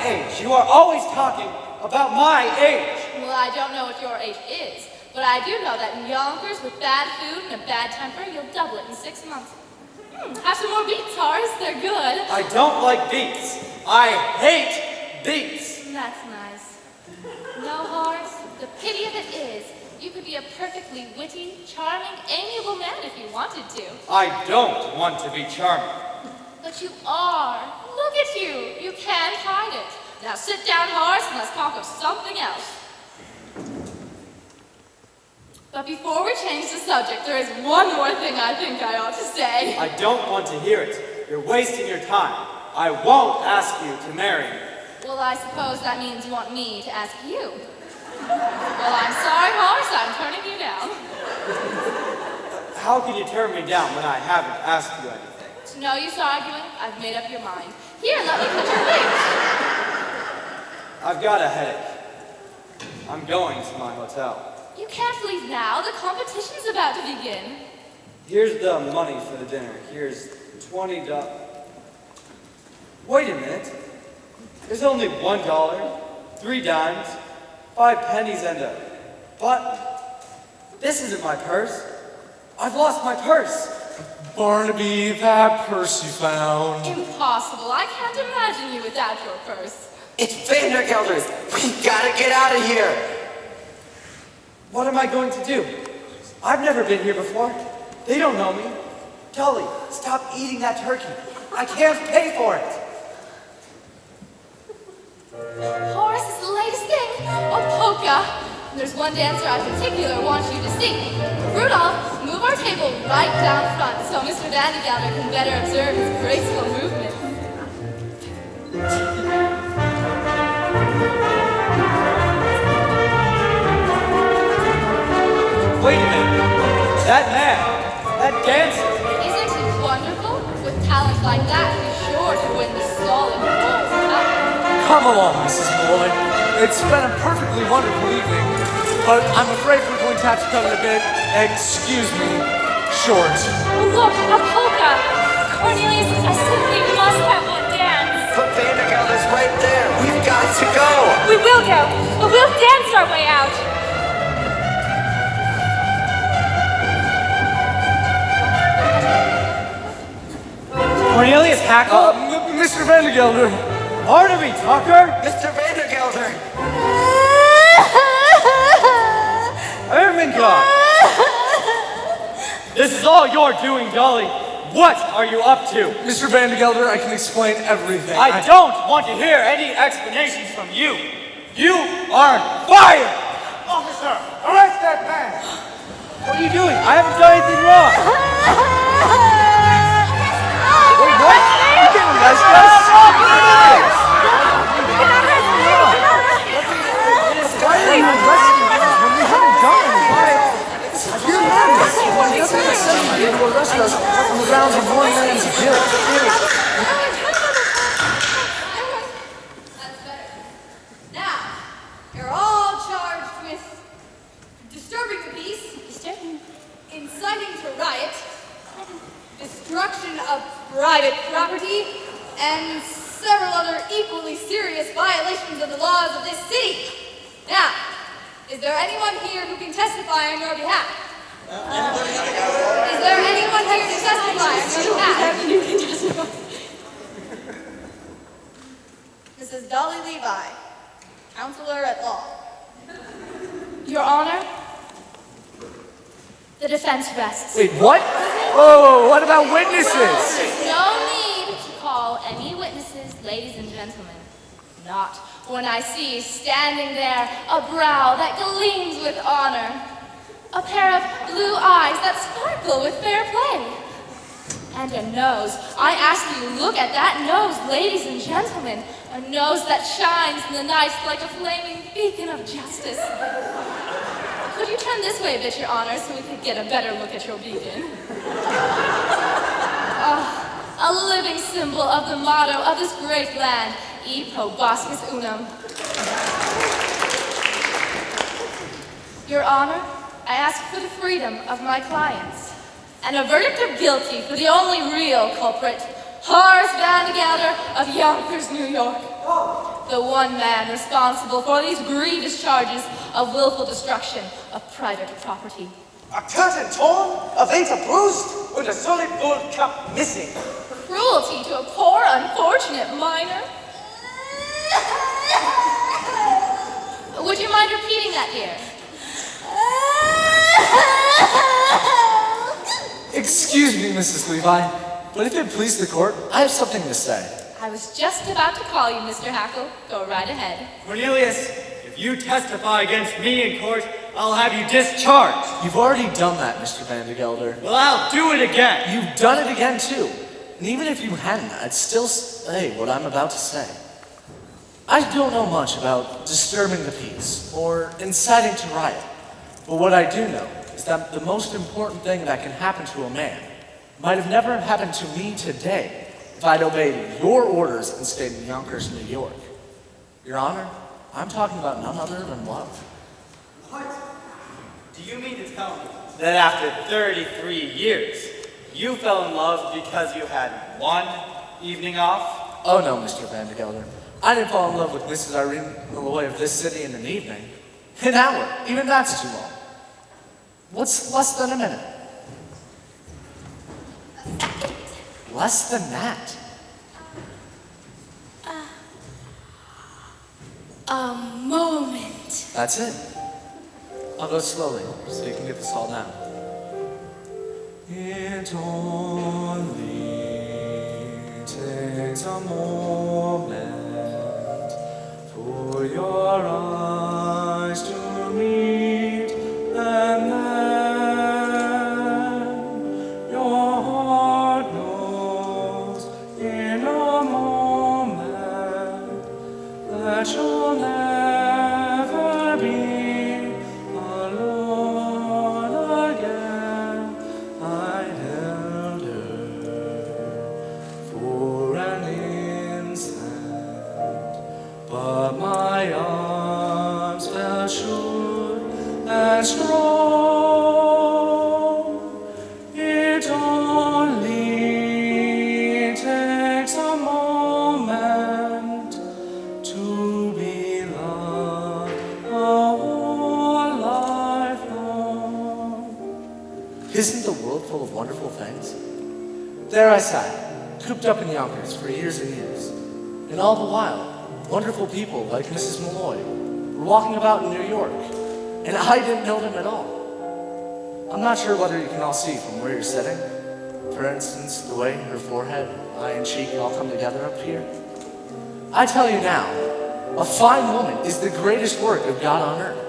age. You are always talking about my age. Well, I don't know what your age is, but I do know that in Yonkers, with bad food and a bad temper, you'll double it in 6 months. Have some more beets, Horace. They're good. I don't like beets. I hate beets. That's nice. No, Horace, the pity of it is, you could be a perfectly witty, charming, amiable man if you wanted to. I don't want to be charming. But you are. Look at you. You can't hide it. Now sit down, Horace, and let's talk of something else. But before we change the subject, there is one more thing I think I ought to say. I don't want to hear it. You're wasting your time. I won't ask you to marry me. Well, I suppose that means you want me to ask you. Well, I'm sorry, Horace, I'm turning you down. How can you turn me down when I haven't asked you anything? It's no use arguing. I've made up your mind. Here, let me cut your wings. I've got a headache. I'm going to my hotel. You can't leave now. The competition's about to begin. Here's the money for the dinner. Here's $20. Wait a minute. There's only $1, 3 dimes, 5 pennies, and a... But this isn't my purse. I've lost my purse. Barnaby, that purse you found. Impossible. I can't imagine you without your purse. It's Vandergelders. We gotta get out of here. What am I going to do? I've never been here before. They don't know me. Dolly, stop eating that turkey. I can't pay for it. Horace, it's the latest thing. A polka. There's one dancer I particularly want you to see. Rudolph, move our table right down front so Mr. Vandergelder can better observe his graceful movement. Wait a minute. That man, that dancer. Isn't it wonderful? With talent like that, he's sure to win the solid gold. Come along, Mrs. Malloy. It's been a perfectly wonderful evening, but I'm afraid we're going to have to cut it a bit, excuse me, short. Look, a polka! Cornelius, I simply must have one dance. But Vandergelder's right there. We've got to go. We will go, but we'll dance our way out. Cornelius Hackle. Mr. Vandergelder. Barnaby Tucker. Mr. Vandergelder. Ermengarde. This is all you're doing, Dolly. What are you up to? Mr. Vandergelder, I can explain everything. I don't want to hear any explanations from you. You are fired! Officer, arrest that man! What are you doing? I haven't done anything wrong. Wait, what? You can't arrest us. Why are you arresting us when we haven't done anything? You're madness. It doesn't say you to arrest us on the grounds of one man's guilt. That's better. Now, you're all charged with disturbing the peace, inciting to riot, destruction of private property, and several other equally serious violations of the laws of this city. Now, is there anyone here who can testify on your behalf? Is there anyone here to testify on your behalf? Mrs. Dolly Levi, Counselor at Law. Your Honor, the defense rests. Wait, what? Oh, what about witnesses? No need to call any witnesses, ladies and gentlemen. Not when I see standing there a brow that gleams with honor, a pair of blue eyes that sparkle with fair play, and a nose. I ask you, look at that nose, ladies and gentlemen. A nose that shines in the night like a flaming beacon of justice. Could you turn this way a bit, Your Honor, so we could get a better look at your beacon? A living symbol of the motto of this great land, E proboscis unum. Your Honor, I ask for the freedom of my clients, and a verdict of guilty for the only real culprit, Horace Vandergelder of Yonkers, New York. the one man responsible for these grievous charges of willful destruction of private property. A curtain torn, a venter bruised, and a solid gold cup missing. Cruelty to a poor, unfortunate minor. Would you mind repeating that, dear? Excuse me, Mrs. Levi, but if it please the court, I have something to say. I was just about to call you, Mr. Hackle. Go right ahead. Cornelius, if you testify against me in court, I'll have you discharged. You've already done that, Mr. Van de Gelder. Well, I'll do it again. You've done it again, too. And even if you hadn't, I'd still say what I'm about to say. I don't know much about disturbing the peace or inciting to riot, but what I do know is that the most important thing that can happen to a man might have never happened to me today if I'd obeyed your orders and stayed in Yonkers, New York. Your Honor, I'm talking about none other than love. What? Do you mean to tell me that after 33 years, you fell in love because you had one evening off? Oh no, Mr. Van de Gelder. I didn't fall in love with Mrs. Irene Malloy of this city in an evening. An hour, even that's too long. What's less than a minute? Less than that. A moment. That's it. I'll go slowly so you can get this all down. It only takes a moment for your eyes to meet, and then your heart knows in a moment that you'll never be alone again. I held her for an instant, but my arms felt sure and strong. It only takes a moment to be loved a whole life long. Isn't the world full of wonderful things? There I sat, cooped up in Yonkers for years and years. And all the while, wonderful people like Mrs. Malloy were walking about in New York, and I didn't know them at all. I'm not sure whether you can all see from where you're sitting. For instance, the way her forehead, eye, and cheek all come together up here. I tell you now, a fine woman is the greatest work of God on earth.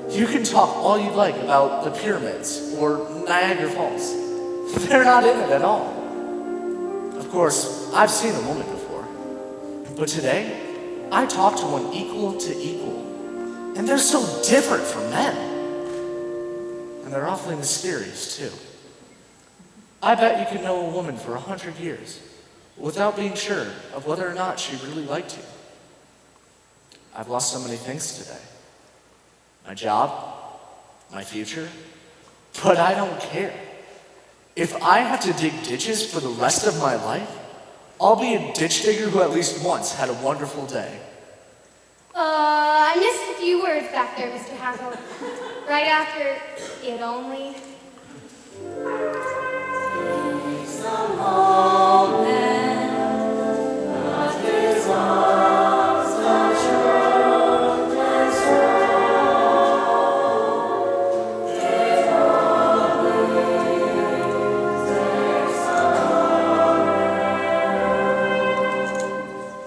You can talk all you like about the pyramids or Niagara Falls. They're not in it at all. Of course, I've seen a woman before. But today, I talk to one equal to equal. And they're so different from men. And they're awfully mysterious, too. I bet you could know a woman for 100 years without being sure of whether or not she really liked you. I've lost so many things today. My job, my future, but I don't care. If I have to dig ditches for the rest of my life, I'll be a ditch digger who at least once had a wonderful day. I missed a few words back there, Mr. Hackle. Right after it only.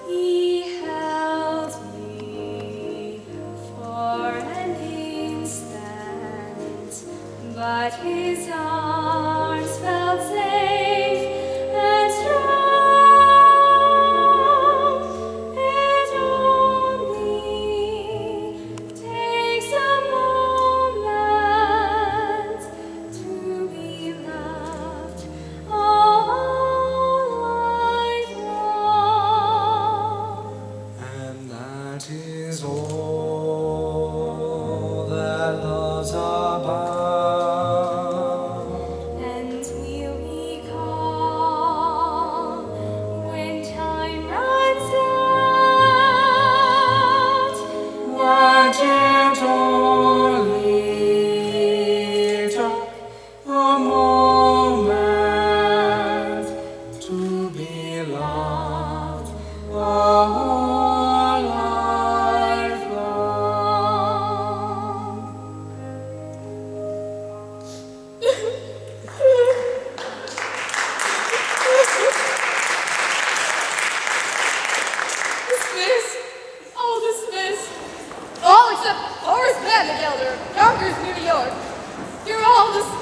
He held me for an instant, but his arms felt safe and strong. It only takes a moment to be loved all life long. And that is all that love's about. And we'll be calm when time runs out.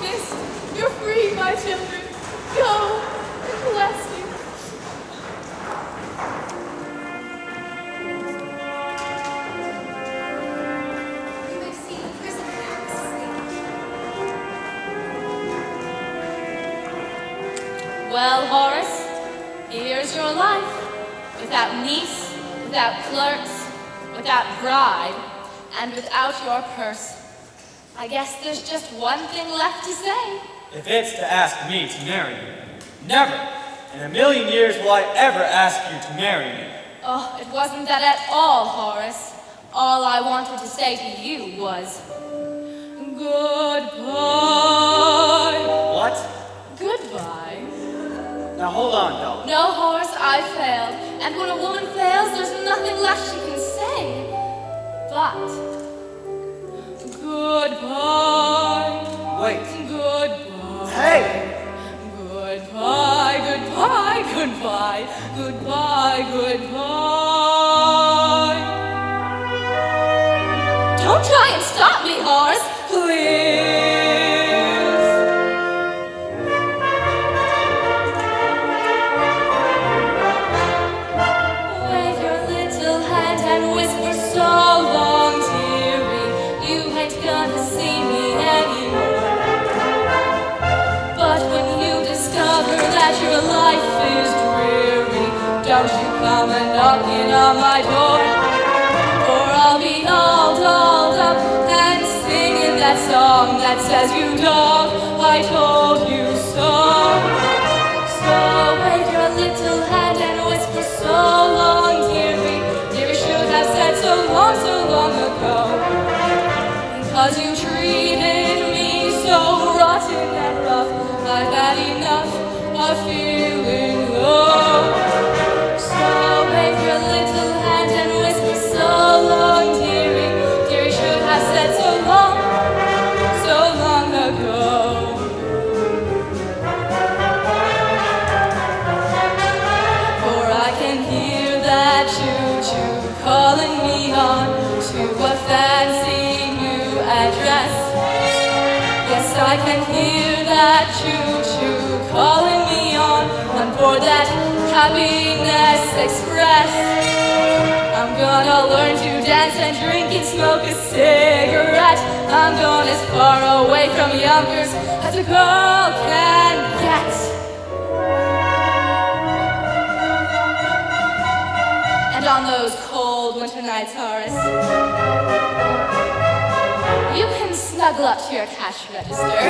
dismissed. You're free, my children. Go. Bless you. You may see the prison barracks. Well, Horace, here's your life. Without niece, without clerks, without bride, and without your purse. I guess there's just one thing left to say. If it's to ask me to marry you, never in a million years will I ever ask you to marry me. Oh, it wasn't that at all, Horace. All I wanted to say to you was, goodbye. What? Goodbye. Now hold on, Dolly. No, Horace, I failed. And when a woman fails, there's nothing left she can say. But, goodbye. Wait. Goodbye. Hey! Goodbye, goodbye, goodbye, goodbye, goodbye. Don't try and stop me, Horace, please. Wave your little hand and whisper so long, dearie. You ain't gonna see me anymore. But when you discover that your life is dreary, don't you come a knocking on my door, or I'll be all dolled up and singing that song that says, you dog, I told you so. So wave your little hand and whisper so long, dearie. Dearie should have said so long ago. 'Cause you treated me so rotten and rough, I've had enough of feeling low. So wave your little hand and whisper so long, dearie. Dearie should have said so long ago. For I can hear that choo-choo calling me on to a fancy new address. Yes, I can hear that choo-choo calling me on board that Happiness Express. I'm gonna learn to dance and drink and smoke a cigarette. I'm going as far away from Yonkers as a girl can get. And on those cold winter nights, Horace, you can snuggle up to your cash register.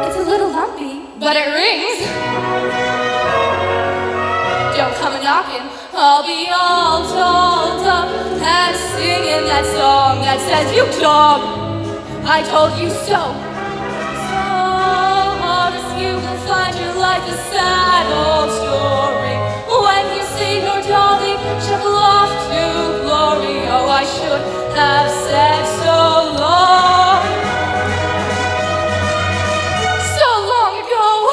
It's a little lumpy, but it rings. Don't come a-knocking, I'll be all dolled up and singing that song that says, you dog, I told you so. So, Horace, you will find your life a sad old story when you see your dolly shuffle off to glory. Oh, I should have said so long ago.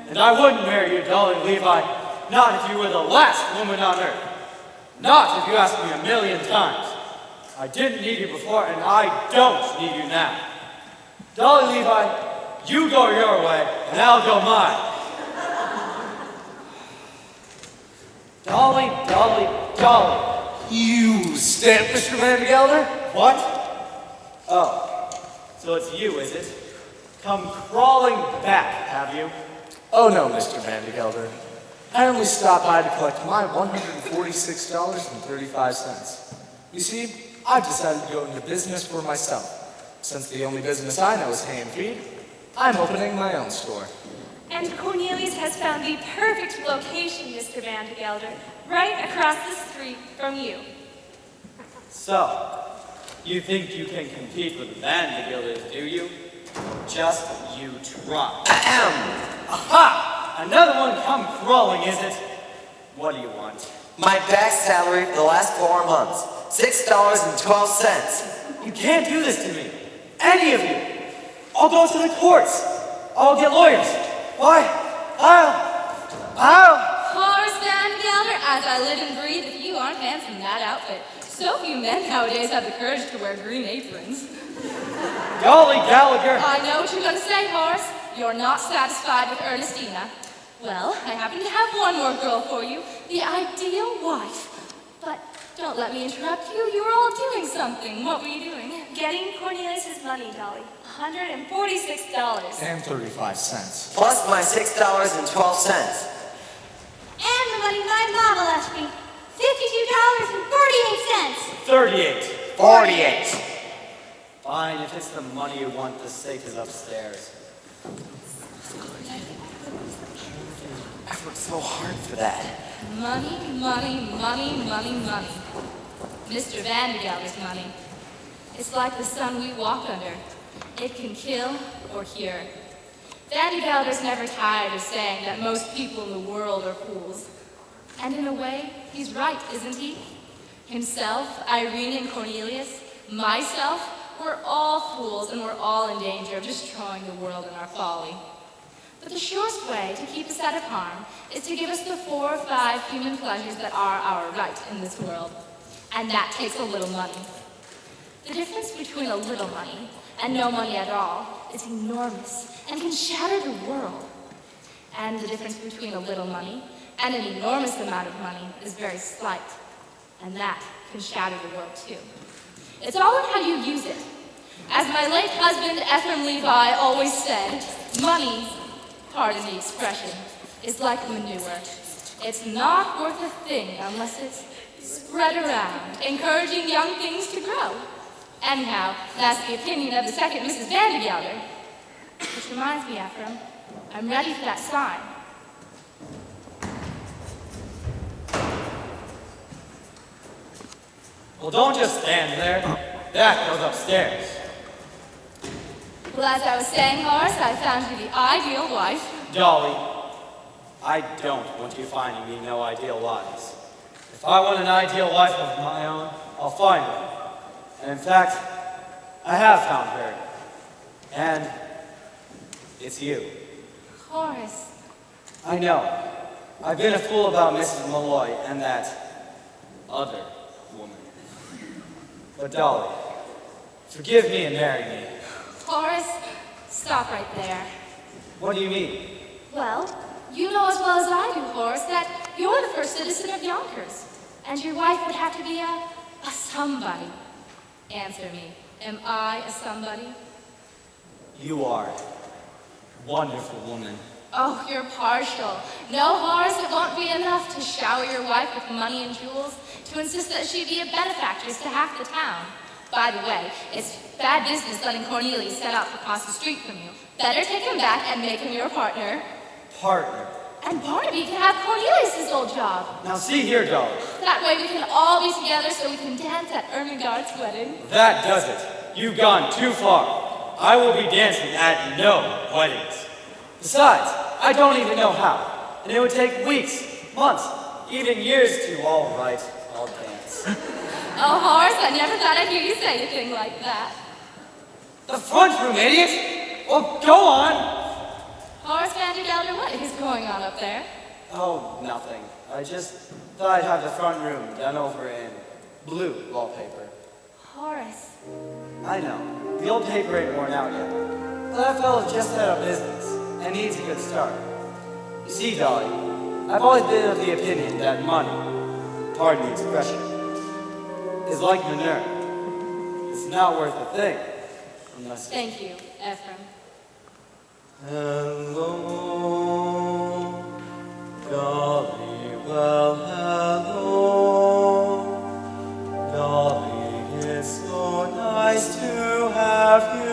And I wouldn't marry you, Dolly Levi, not if you were the last woman on earth. Not if you asked me 1,000,000 times. I didn't need you before, and I don't need you now. Dolly Levi, you go your way, and I'll go mine. Dolly, Dolly, Dolly. You stamp, Mr. Van Gelder? What? Oh, so it's you, is it? Come crawling back, have you? Oh no, Mr. Van Gelder. I only stopped by to collect my $146.35. You see, I've decided to go into business for myself. Since the only business I know is hay and feed, I'm opening my own store. And Cornelius has found the perfect location, Mr. Van de Gelder, right across the street from you. So, you think you can compete with the Van de Gilders, do you? Just you try. Aha! Another one come crawling, is it? What do you want? My back salary for the last 4 months, $6.12. You can't do this to me. Any of you. I'll go to the courts. I'll get lawyers. Why? I'll... Horace Van de Gelder, as I live and breathe, if you aren't handsome in that outfit. So few men nowadays have the courage to wear green aprons. Golly Gallagher. I know what you're going to say, Horace. You're not satisfied with Ernestina. Well, I happen to have one more girl for you, the ideal wife. But don't let me interrupt you. You were all doing something. What were you doing? Getting Cornelius's money, Dolly. $146. And 35 cents. Plus my $6.12. And the money my mama left me. $52.48. 38. 48. Fine, if it's the money you want, the safe is upstairs. I worked so hard for that. Money, money, money, money, money. Mr. Van de Gelder's money. It's like the sun we walk under. It can kill or cure. Van de Gelder's never tired of saying that most people in the world are fools. And in a way, he's right, isn't he? Himself, Irene and Cornelius, myself, we're all fools and we're all in danger of destroying the world in our folly. But the surest way to keep us out of harm is to give us the 4 or 5 human pleasures that are our right in this world. And that takes a little money. The difference between a little money and no money at all is enormous and can shatter the world. And the difference between a little money and an enormous amount of money is very slight. And that can shatter the world too. It's all in how you use it. As my late husband, Ephraim Levi, always said, money, pardon the expression, is like manure. It's not worth a thing unless it's spread around, encouraging young things to grow. Anyhow, that's the opinion of the second Mrs. Van de Gelder. Which reminds me, Ephraim, I'm ready for that sign. Well, don't just stand there. That goes upstairs. Well, as I was saying, Horace, I found you the ideal wife. Dolly, I don't want you finding me no ideal wives. If I want an ideal wife of my own, I'll find her. And in fact, I have found her. And it's you. Horace. I know. I've been a fool about Mrs. Malloy and that other woman. But Dolly, forgive me and marry me. Horace, stop right there. What do you mean? Well, you know as well as I do, Horace, that you're the first citizen of Yonkers. And your wife would have to be a somebody. Answer me. Am I a somebody? You are. Wonderful woman. Oh, you're partial. No, Horace, it won't be enough to shower your wife with money and jewels, to insist that she be a benefactress to half the town. By the way, it's bad business letting Cornelius set up across the street from you. Better take him back and make him your partner. Partner. And Barnaby can have Cornelius' old job. Now see here, Dolly. That way we can all be together so we can dance at Ermengarde's wedding. That does it. You've gone too far. I will be dancing at no weddings. Besides, I don't even know how. And it would take weeks, months, even years to, all right, I'll dance. Oh, Horace, I never thought I'd hear you say a thing like that. The front room, idiot! Well, go on! Horace Van de Gelder, what is going on up there? Oh, nothing. I just thought I'd have the front room done over in blue wallpaper. Horace. I know. The old paper ain't worn out yet. But that fellow's just set up business and needs a good start. You see, Dolly, I've always been of the opinion that money, pardon the expression, is like manure. It's not worth a thing unless it's... Thank you, Ephraim. Hello, Dolly, well, hello. Dolly, it's so nice to have you